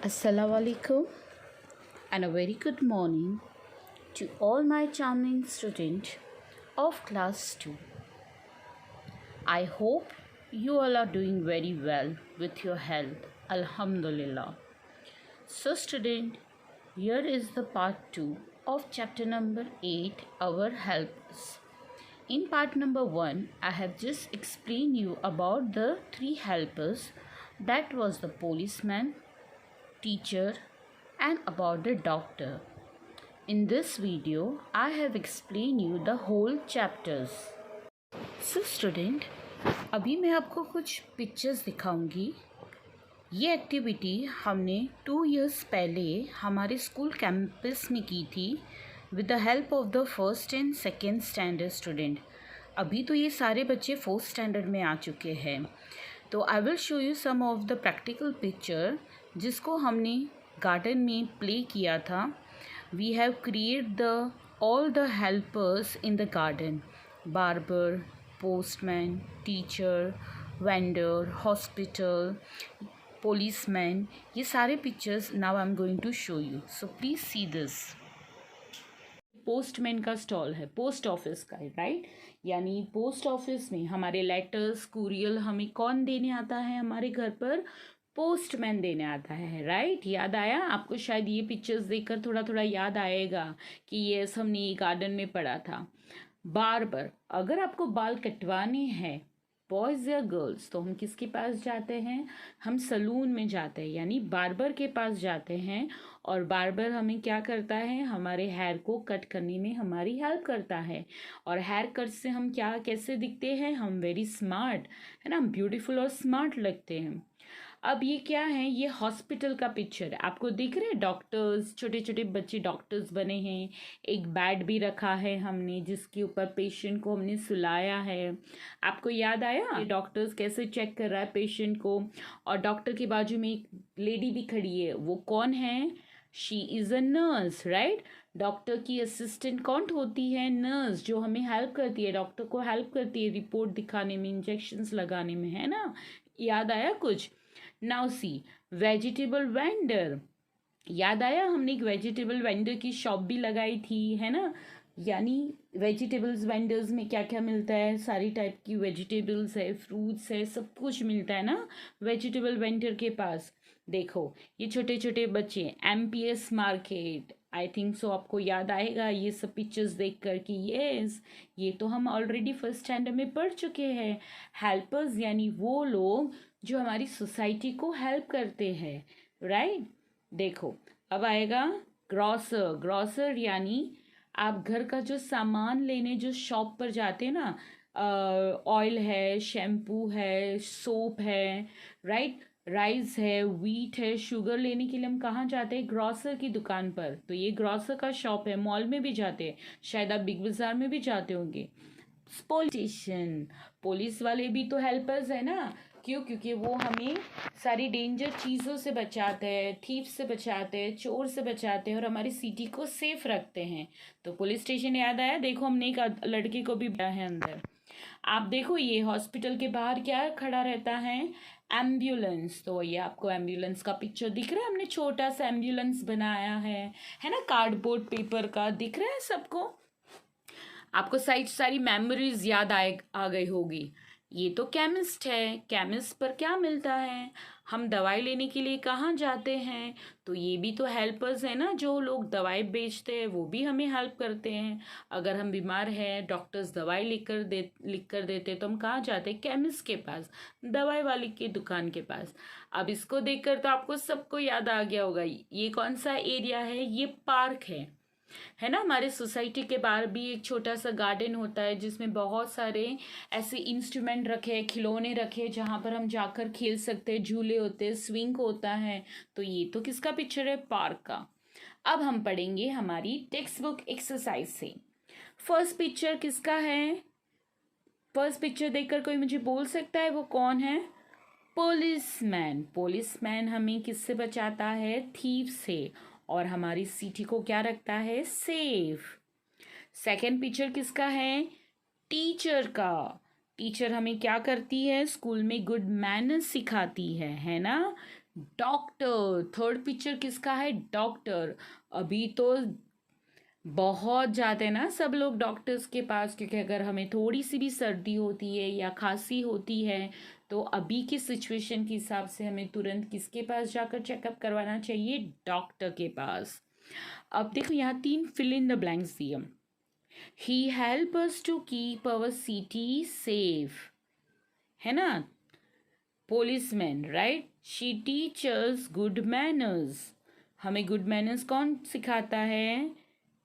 Assalamu alaikum and a very good morning to all my charming students of class 2. I hope you all are doing very well with your health. Alhamdulillah. So student, here is the part 2 of chapter number 8, our helpers. In part number 1, I have just explained you about the 3 helpers, that was the policeman, teacher and about the doctor. In this video, I have explained you the whole chapters. So student, अभी मैं आपको कुछ pictures दिखाऊंगी. ये activity हमने 2 years पहले हमारे school campus में की थी with the help of the first and second standard student. अभी तो ये सारे बच्चे 4th स्टैंडर्ड में आ चुके हैं. तो I will show you some of the practical picture जिसको हमने गार्डन में प्ले किया था. We have create the all the helpers in the garden, barber, postman, teacher, vendor, hospital, policeman. ये सारे pictures now I am going to show you. So please see this. Postman का stall है, post office का है, right. यानी post office में हमारे letters courier हमें कौन देने आता है हमारे घर पर? पोस्टमैन देने आता है, राइट. याद आया आपको? शायद ये पिक्चर्स देखकर थोड़ा थोड़ा याद आएगा कि ये हमने ये गार्डन में पढ़ा था. बार्बर, अगर आपको बाल कटवाने हैं बॉयज़ या गर्ल्स तो हम किसके पास जाते हैं? हम सलून में जाते हैं, यानी बार्बर के पास जाते हैं. और बार्बर हमें क्या करता है? हमारे हेयर को कट करने में हमारी हेल्प करता है. और हेयर कट से हम क्या कैसे दिखते हैं? हम वेरी स्मार्ट, है ना, ब्यूटीफुल और स्मार्ट लगते हैं. अब ये क्या है? ये हॉस्पिटल का पिक्चर है. आपको दिख रहे हैं डॉक्टर्स, छोटे छोटे बच्चे डॉक्टर्स बने हैं. एक बेड भी रखा है हमने जिसके ऊपर पेशेंट को हमने सुलाया है. आपको याद आया ये डॉक्टर्स कैसे चेक कर रहा है पेशेंट को? और डॉक्टर के बाजू में एक लेडी भी खड़ी है. वो कौन है? She is a nurse, right. Doctor की असिस्टेंट कौन होती है? नर्स, जो हमें हेल्प करती है, डॉक्टर को हेल्प करती है रिपोर्ट दिखाने में, इंजेक्शंस लगाने में, है ना. याद आया कुछ? Now see vegetable vendor. याद आया? हमने एक वेजिटेबल वेंडर की शॉप भी लगाई थी, है ना. यानी वेजिटेबल्स वेंडर्स में क्या क्या मिलता है? सारी टाइप की वेजिटेबल्स है, फ्रूट्स है, सब कुछ मिलता है ना वेजिटेबल वेंडर के पास. देखो ये छोटे छोटे बच्चे, MPS market, I think so आपको याद आएगा ये सब पिक्चर्स देख कर कि येस ये तो हम ऑलरेडी 1st स्टैंडर्ड में पढ़ चुके हैं. हेल्पर्स यानी वो लोग जो हमारी सोसाइटी को हेल्प करते हैं, राइट. देखो अब आएगा ग्रॉसर. ग्रॉसर यानी आप घर का जो सामान लेने जो शॉप पर जाते हैं ना, ऑयल है, शैम्पू है, सोप है, राइट, राइस है, वीट है, शुगर लेने के लिए हम कहाँ जाते हैं? ग्रॉसर की दुकान पर. तो ये ग्रॉसर का शॉप है. मॉल में भी जाते हैं, शायद आप बिग बाजार में भी जाते होंगे. पुलिस स्टेशन, पुलिस वाले भी तो हेल्पर्स है ना. क्यों? क्योंकि वो हमें सारी डेंजर चीज़ों से बचाते हैं, थीफ से बचाते हैं, चोर से बचाते हैं और हमारी सिटी को सेफ रखते हैं. तो पुलिस स्टेशन याद आया? देखो हमने एक लड़के को भी बिठाया है अंदर. आप देखो ये हॉस्पिटल के बाहर क्या खड़ा रहता है? एम्बुलेंस. तो ये आपको एम्बुलेंस का पिक्चर दिख रहा है. हमने छोटा सा एम्बुलेंस बनाया है ना, कार्डबोर्ड पेपर का. दिख रहा है सबको? आपको सारी मेमोरीज याद आ गई होगी. ये तो केमिस्ट है. केमिस्ट पर क्या मिलता है? हम दवाई लेने के लिए कहाँ जाते हैं? तो ये भी तो हेल्पर्स है ना. जो लोग दवाई बेचते हैं वो भी हमें हेल्प करते हैं. अगर हम बीमार हैं, डॉक्टर्स दवाई लिख कर देते तो हम कहाँ जाते हैं? केमिस्ट के पास, दवाई वाली की दुकान के पास. अब इसको देखकर तो आपको सबको याद आ गया होगा. ये कौन सा एरिया है? ये पार्क है ना. हमारे सोसाइटी के बाहर भी एक छोटा सा गार्डन होता है जिसमें बहुत सारे ऐसे इंस्ट्रूमेंट रखे हैं, खिलौने रखे हैं जहाँ पर हम जाकर खेल सकते हैं. झूले होते हैं, स्विंग होता है. तो ये तो किसका पिक्चर है? पार्क का. अब हम पढ़ेंगे हमारी टेक्स्ट बुक एक्सरसाइज से. फर्स्ट पिक्चर किसका है? फर्स्ट पिक्चर देखकर कोई मुझे बोल सकता है वो कौन है? पुलिसमैन. पुलिसमैन हमें किससे बचाता है? थीफ से. और हमारी सिटी को क्या रखता है? सेफ. सेकेंड पिक्चर किसका है? टीचर का. टीचर हमें क्या करती है? स्कूल में गुड मैनर्स सिखाती है ना. डॉक्टर। थर्ड पिक्चर किसका है? डॉक्टर। अभी तो बहुत जाते हैं ना सब लोग डॉक्टर्स के पास, क्योंकि अगर हमें थोड़ी सी भी सर्दी होती है या खांसी होती है तो अभी की सिचुएशन के हिसाब से हमें तुरंत किसके पास जाकर चेकअप करवाना चाहिए? डॉक्टर के पास। अब देखो यहाँ 3 फिल इन द ब्लैंक्स दिए। He help us to keep our city safe, है ना? Policeman, right? She teachers good manners. हमें गुड मैनर्स कौन सिखाता है?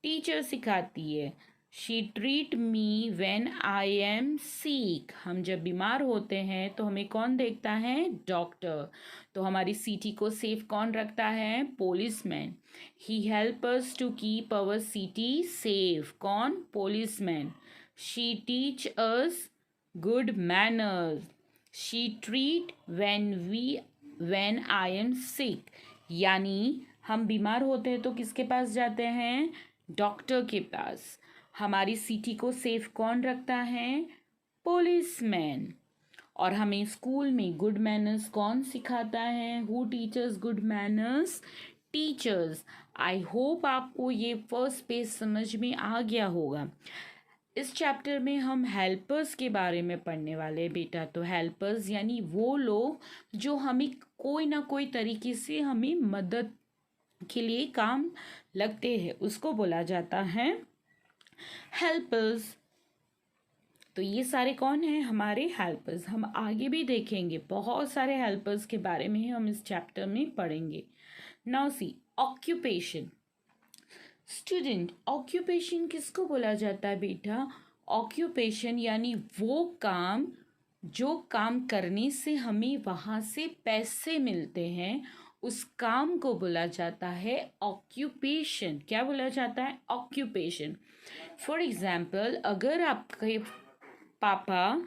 टीचर सिखाती है। She treat me when I am sick. हम जब बीमार होते हैं तो हमें कौन देखता है? डॉक्टर। तो हमारी सिटी को सेफ कौन रखता है? Policeman. He help us to keep our city safe, कौन? Policeman. She teach us good manners. She treat when I am sick. यानी हम बीमार होते हैं तो किसके पास जाते हैं? डॉक्टर के पास। हमारी सिटी को सेफ कौन रखता है? पुलिसमैन। और हमें स्कूल में गुड मैनर्स कौन सिखाता है? Who teachers good manners? Teachers. I hope आपको ये फर्स्ट पेज समझ में आ गया होगा। इस चैप्टर में हम हेल्पर्स के बारे में पढ़ने वाले हैं बेटा। तो हेल्पर्स यानी वो लोग जो हमें कोई ना कोई तरीके से हमें मदद के लिए काम लगते हैं, उसको बोला जाता है हेल्पर्स। तो ये सारे कौन हैं? हमारे हेल्पर्स। हम आगे भी देखेंगे, बहुत सारे हेल्पर्स के बारे में हम इस चैप्टर में पढ़ेंगे। Now see occupation. Student, occupation किसको बोला जाता है बेटा? ऑक्यूपेशन यानी वो काम जो काम करने से हमें वहाँ से पैसे मिलते हैं, उस काम को बोला जाता है ऑक्यूपेशन। क्या बोला जाता है? ऑक्यूपेशन। फॉर एग्जाम्पल, अगर आपके पापा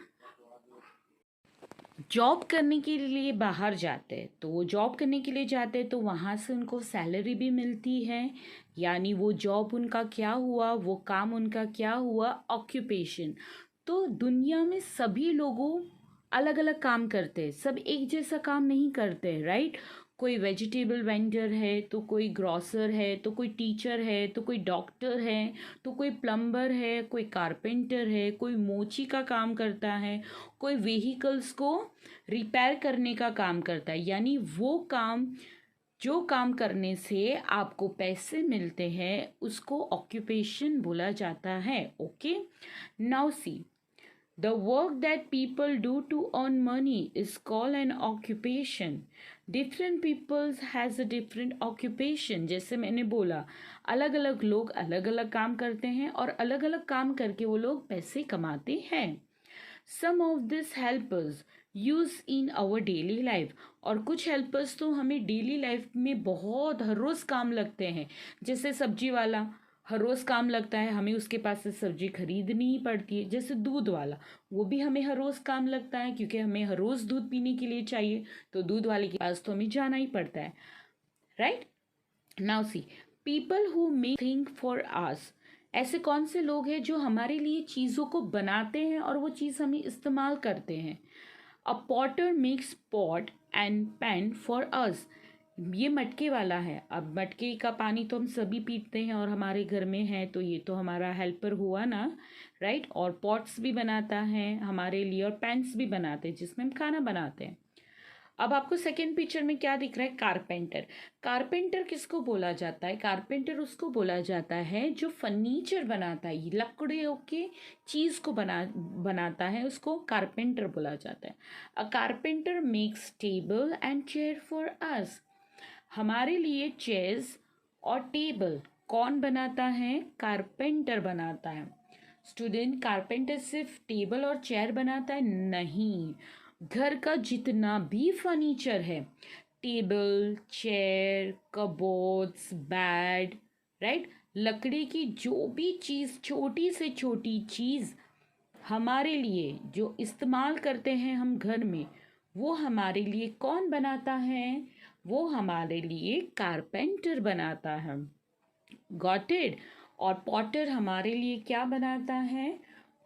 जॉब करने के लिए बाहर जाते हैं तो वो जॉब करने के लिए जाते हैं तो वहाँ से उनको सैलरी भी मिलती है। यानी वो जॉब उनका क्या हुआ? वो काम उनका क्या हुआ? ऑक्यूपेशन। तो दुनिया में सभी लोगों अलग अलग काम करते हैं, सब एक जैसा काम नहीं करते हैं, राइट? कोई वेजिटेबल वेंडर है, तो कोई ग्रॉसर है, तो कोई टीचर है, तो कोई डॉक्टर है, तो कोई प्लम्बर है, कोई कारपेंटर है, कोई मोची का काम करता है, कोई व्हीकल्स को रिपेयर करने का काम करता है। यानी वो काम जो काम करने से आपको पैसे मिलते हैं उसको ऑक्यूपेशन बोला जाता है। Okay, now see the work that people do to earn money is called an occupation. Different peoples has a different occupation. जैसे मैंने बोला, अलग अलग लोग अलग अलग काम करते हैं और अलग अलग काम करके वो लोग पैसे कमाते हैं। Some of these helpers use in our daily life. और कुछ हेल्पर्स तो हमें डेली लाइफ में बहुत हर रोज़ काम लगते हैं। जैसे सब्जी वाला हर रोज़ काम लगता है, हमें उसके पास से सब्जी खरीदनी ही पड़ती है। जैसे दूध वाला, वो भी हमें हर रोज़ काम लगता है क्योंकि हमें हर रोज़ दूध पीने के लिए चाहिए, तो दूध वाले के पास तो हमें जाना ही पड़ता है, right? Now see people who make thing for us. ऐसे कौन से लोग हैं जो हमारे लिए चीज़ों को बनाते हैं और वो चीज़ हमें इस्तेमाल करते हैं? A potter makes pot and pan for us. ये मटके वाला है। अब मटके का पानी तो हम सभी पीते हैं और हमारे घर में है, तो ये तो हमारा हेल्पर हुआ ना, राइट? और पॉट्स भी बनाता है हमारे लिए और पैन्स भी बनाते हैं जिसमें हम खाना बनाते हैं। अब आपको सेकेंड पिक्चर में क्या दिख रहा है? कारपेंटर। कारपेंटर किसको बोला जाता है? कारपेंटर उसको बोला जाता है जो फर्नीचर बनाता है, लकड़ियों के चीज़ को बनाता है, उसको कारपेंटर बोला जाता है। अ carpenter makes table and chair for us. हमारे लिए चेयर्स और टेबल कौन बनाता है? कारपेंटर बनाता है। स्टूडेंट, कारपेंटर सिर्फ टेबल और चेयर बनाता है? नहीं, घर का जितना भी फर्नीचर है, table, chair, cupboards, bed, right, लकड़ी की जो भी चीज़, छोटी से छोटी चीज़ हमारे लिए जो इस्तेमाल करते हैं हम घर में, वो हमारे लिए कौन बनाता है? वो हमारे लिए कारपेंटर बनाता है। Got it? और पॉटर हमारे लिए क्या बनाता है?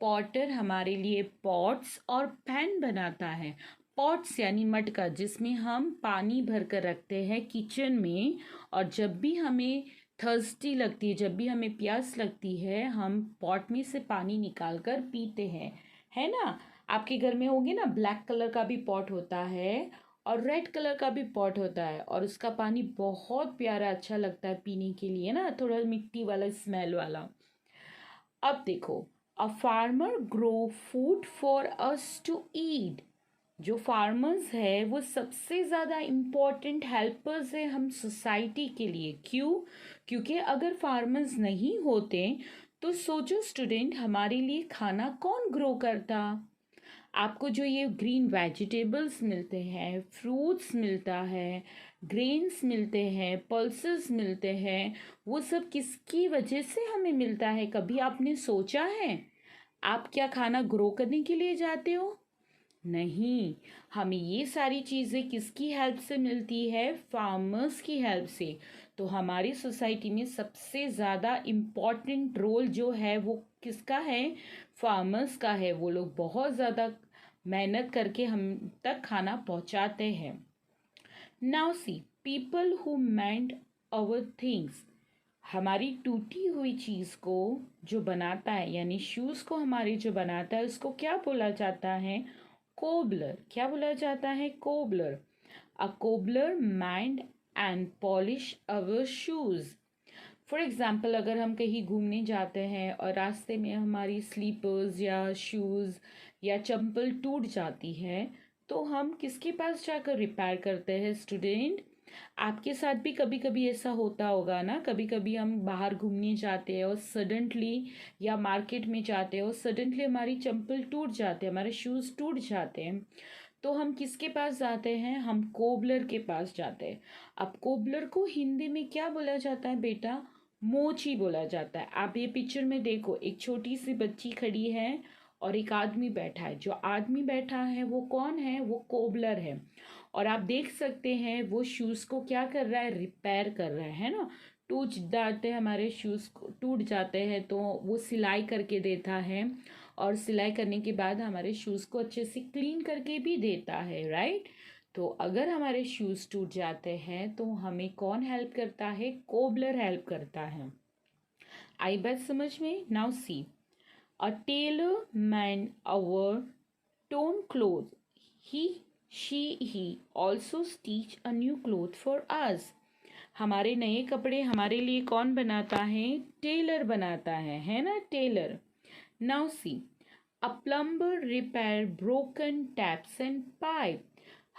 पॉटर हमारे लिए पॉट्स और पैन बनाता है। पॉट्स यानी मटका जिसमें हम पानी भर कर रखते हैं किचन में, और जब भी हमें थर्स्टी लगती है, जब भी हमें प्यास लगती है, हम पॉट में से पानी निकाल कर पीते हैं, है ना। आपके घर में होंगे ना, ब्लैक कलर का भी पॉट होता है और रेड कलर का भी पॉट होता है, और उसका पानी बहुत प्यारा अच्छा लगता है पीने के लिए ना, थोड़ा मिट्टी वाला स्मेल वाला। अब देखो, a farmer grow food for us to eat. जो फार्मर्स है वो सबसे ज़्यादा इम्पोर्टेंट हेल्पर्स है हम सोसाइटी के लिए। क्यों? क्योंकि अगर फार्मर्स नहीं होते तो सोचो स्टूडेंट, हमारे लिए खाना कौन ग्रो करता। आपको जो ये ग्रीन वेजिटेबल्स मिलते हैं, फ्रूट्स मिलता है, ग्रेन्स मिलते हैं, पल्सेस मिलते हैं, वो सब किसकी वजह से हमें मिलता है? कभी आपने सोचा है? आप क्या खाना ग्रो करने के लिए जाते हो? नहीं। हमें ये सारी चीज़ें किसकी हेल्प से मिलती है? फार्मर्स की हेल्प से। तो हमारी सोसाइटी में सबसे ज़्यादा इम्पॉर्टेंट रोल जो है वो किसका है? फार्मर्स का है। वो लोग बहुत ज़्यादा मेहनत करके हम तक खाना पहुंचाते हैं। Now see, people who mend our things. हमारी टूटी हुई चीज़ को जो बनाता है, यानी शूज़ को हमारी जो बनाता है, उसको क्या बोला जाता है? कोबलर। क्या बोला जाता है? Cobbler. A cobbler mend and polish our shoes. For example, अगर हम कहीं घूमने जाते हैं और रास्ते में हमारी स्लीपर्स या शूज़ या चप्पल टूट जाती है, तो हम किसके पास जाकर रिपेयर करते हैं स्टूडेंट? आपके साथ भी कभी कभी ऐसा होता होगा ना, कभी कभी हम बाहर घूमने जाते हैं और सडनली, या मार्केट में जाते हैं और सडनली हमारी चप्पल टूट जाते हैं, हमारे शूज़ टूट जाते हैं, तो हम किसके पास जाते हैं? हम कोबलर के पास जाते हैं। अब कोबलर को हिंदी में क्या बोला जाता है बेटा? मोची बोला जाता है। आप ये पिक्चर में देखो, एक छोटी सी बच्ची खड़ी है और एक आदमी बैठा है। जो आदमी बैठा है वो कौन है? वो कोबलर है। और आप देख सकते हैं वो शूज़ को क्या कर रहा है? रिपेयर कर रहा है ना। टूट जाते हैं हमारे शूज़, टूट जाते हैं तो वो सिलाई करके देता है, और सिलाई करने के बाद हमारे शूज़ को अच्छे से क्लीन करके भी देता है, राइट। तो अगर हमारे शूज़ टूट जाते हैं तो हमें कौन हेल्प करता है? कोबलर हेल्प करता है। आई बात समझ में? Now see, a tailor mend our torn clothes. He, he also stitch a new cloth for us. हमारे नए कपड़े हमारे लिए कौन बनाता है? टेलर बनाता है ना, tailor. Now see, a plumber repair broken taps and pipe.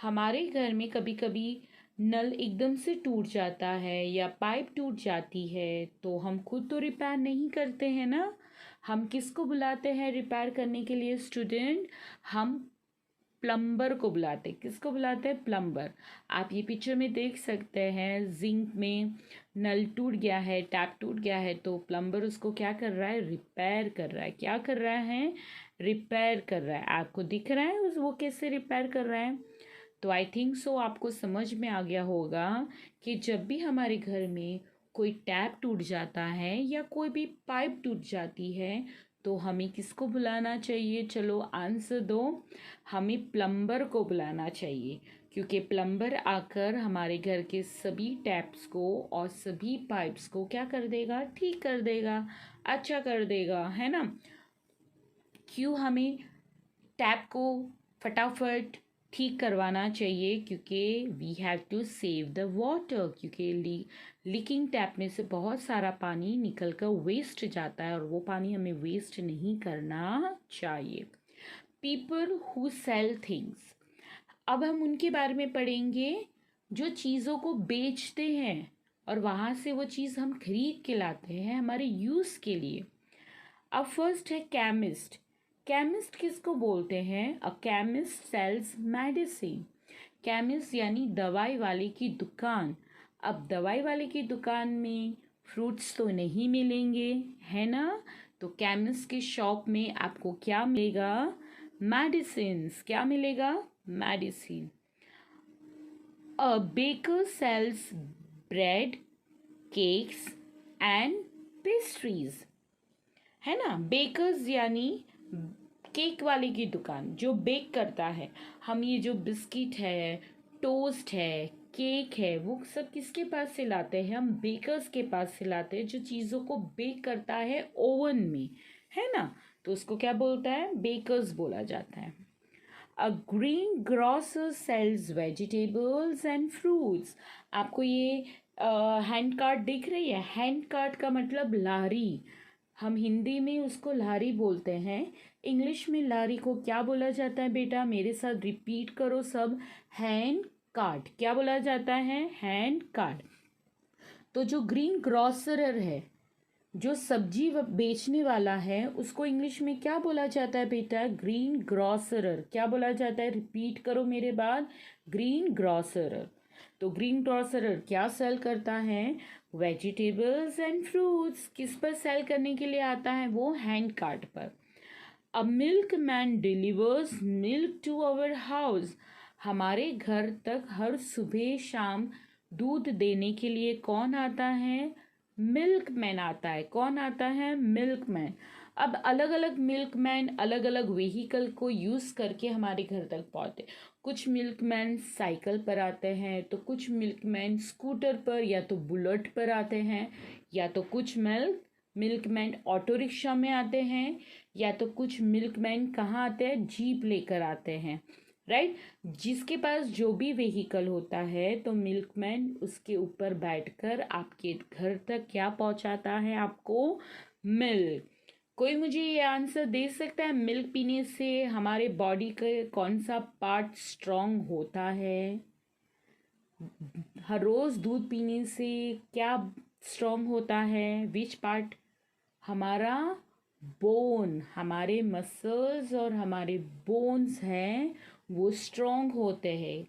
हमारे घर में कभी कभी नल एकदम से टूट जाता है या पाइप टूट जाती है, तो हम खुद तो रिपेयर नहीं करते हैं ना। हम किसको बुलाते हैं रिपेयर करने के लिए स्टूडेंट? हम प्लम्बर को बुलाते हैं। किसको बुलाते हैं? प्लम्बर। आप ये पिक्चर में देख सकते हैं, जिंक में नल टूट गया है, टैप टूट गया है, तो प्लम्बर उसको क्या कर रहा है? रिपेयर कर रहा है। क्या कर रहा है? रिपेयर कर रहा है। आपको दिख रहा है उस वो कैसे रिपेयर कर रहा है? तो आई थिंक सो आपको समझ में आ गया होगा कि जब भी हमारे घर में कोई टैप टूट जाता है या कोई भी पाइप टूट जाती है, तो हमें किसको बुलाना चाहिए? चलो आंसर दो। हमें प्लम्बर को बुलाना चाहिए, क्योंकि प्लम्बर आकर हमारे घर के सभी टैप्स को और सभी पाइप्स को क्या कर देगा? ठीक कर देगा, अच्छा कर देगा, है ना। क्यों हमें टैप को फटाफट ठीक करवाना चाहिए? क्योंकि we have to save the water. क्योंकि लीकिंग टैप में से बहुत सारा पानी निकल कर वेस्ट जाता है, और वो पानी हमें वेस्ट नहीं करना चाहिए। People who sell things. अब हम उनके बारे में पढ़ेंगे जो चीज़ों को बेचते हैं और वहाँ से वो चीज़ हम खरीद के लाते हैं हमारे यूज़ के लिए। अब फर्स्ट है केमिस्ट। केमिस्ट किसको बोलते हैं? A chemist sells medicine. Chemist यानी दवाई वाले की दुकान। अब दवाई वाले की दुकान में फ्रूट्स तो नहीं मिलेंगे, है ना। तो केमिस्ट की शॉप में आपको क्या मिलेगा? मेडिसिन्स। क्या मिलेगा? Medicine. A baker sells bread, cakes and pastries, है ना। बेकर्स यानी केक वाले की दुकान जो बेक करता है, हम ये जो बिस्किट है, टोस्ट है, केक है, वो सब किसके पास से लाते हैं? हम बेकर्स के पास से लाते हैं, जो चीज़ों को बेक करता है ओवन में, है ना? तो उसको क्या बोलता है? बेकर्स बोला जाता है। A green grocer sells vegetables and fruits. आपको ये हैंड कार्ट दिख रही है? हैंड कार्ट का मतलब लारी। हम हिंदी में उसको लारी बोलते हैं। इंग्लिश में लारी को क्या बोला जाता है बेटा? मेरे साथ रिपीट करो सब। Hand cart. क्या बोला जाता है? Hand cart. तो जो ग्रीन ग्रोसरर है, जो सब्जी बेचने वाला है, उसको इंग्लिश में क्या बोला जाता है बेटा? ग्रीन ग्रोसरर। क्या बोला जाता है? रिपीट करो मेरे बाद। ग्रीन ग्रोसरर। तो ग्रीन ग्रोसरर क्या सेल करता है? Vegetables and fruits. किस पर सेल करने के लिए आता है वो? हैंड कार्ट पर। A milk man delivers milk to our house. हमारे घर तक हर सुबह शाम दूध देने के लिए कौन आता है? मिल्क मैन आता है। कौन आता है? Milk man. अब अलग अलग मिल्क मैन अलग अलग व्हीकल को यूज़ करके हमारे घर तक पहुँचते। कुछ मिल्क मैन साइकिल पर आते हैं, तो कुछ मिल्क मैन स्कूटर पर या तो बुलेट पर आते हैं, या तो कुछ मिल्कमैन ऑटो रिक्शा में आते हैं, या तो कुछ मिल्कमैन कहाँ आते हैं? जीप लेकर आते हैं, राइट। जिसके पास जो भी व्हीकल होता है, तो मिल्कमैन उसके ऊपर बैठकर आपके घर तक क्या पहुंचाता है? आपको मिल्क। कोई मुझे ये आंसर दे सकता है? मिल्क पीने से हमारे बॉडी का कौन सा पार्ट स्ट्रांग होता है? हर रोज दूध पीने से क्या स्ट्रांग होता है? Which part? हमारा बोन। हमारे मसल्स और हमारे बोन्स हैं वो स्ट्रांग होते हैं।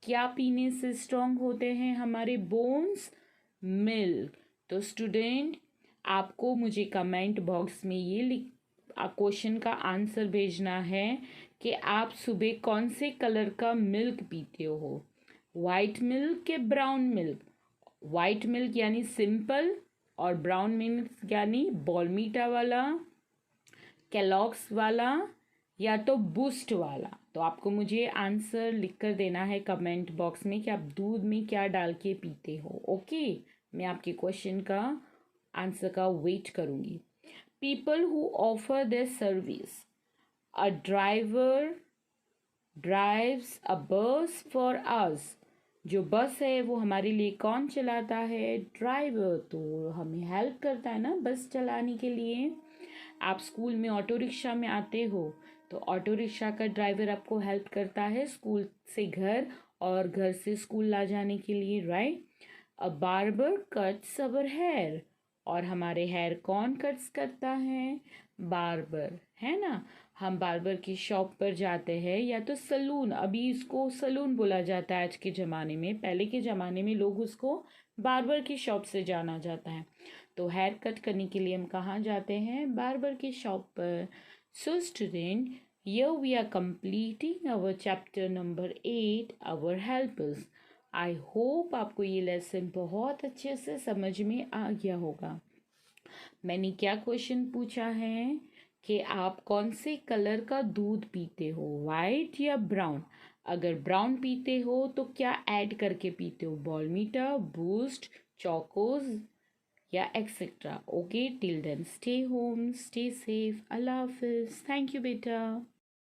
क्या पीने से स्ट्रांग होते हैं हमारे बोन्स? मिल्क। तो स्टूडेंट, आपको मुझे कमेंट बॉक्स में ये लिख क्वेश्चन का आंसर भेजना है कि आप सुबह कौन से कलर का मिल्क पीते हो? वाइट मिल्क के ब्राउन मिल्क? वाइट मिल्क यानी सिंपल, और ब्राउन मिल्क यानी बॉर्नवीटा वाला, केलॉग्स वाला, या तो बूस्ट वाला। तो आपको मुझे आंसर लिख कर देना है कमेंट बॉक्स में कि आप दूध में क्या डाल के पीते हो। ओके, मैं आपके क्वेश्चन का आंसर का वेट करूँगी। People who offer their service. A driver drives a bus for अस। जो बस है वो हमारे लिए कौन चलाता है? ड्राइवर। तो हमें हेल्प करता है ना बस चलाने के लिए। आप स्कूल में ऑटो रिक्शा में आते हो, तो ऑटो रिक्शा का ड्राइवर आपको हेल्प करता है स्कूल से घर और घर से स्कूल ला जाने के लिए, right. A barber cuts our hair. और हमारे हेयर कौन कट्स करता है? बार्बर, है ना। हम बार्बर की शॉप पर जाते हैं, या तो सलून। अभी इसको सलून बोला जाता है आज के ज़माने में। पहले के ज़माने में लोग उसको बार्बर की शॉप से जाना जाता है। तो हेयर कट करने के लिए हम कहाँ जाते हैं? बार्बर की शॉप पर। So student, here we are completing our chapter number 8, our helpers. I hope आपको ये लेसन बहुत अच्छे से समझ में आ गया होगा। मैंने क्या क्वेश्चन पूछा है कि आप कौन से कलर का दूध पीते हो, वाइट या ब्राउन? अगर ब्राउन पीते हो तो क्या ऐड करके पीते हो? बॉर्नवीटा, बूस्ट, चोकोज या etcetera. Okay, till then stay home, stay safe. अल्लाह हाफिज। थैंक यू बेटा।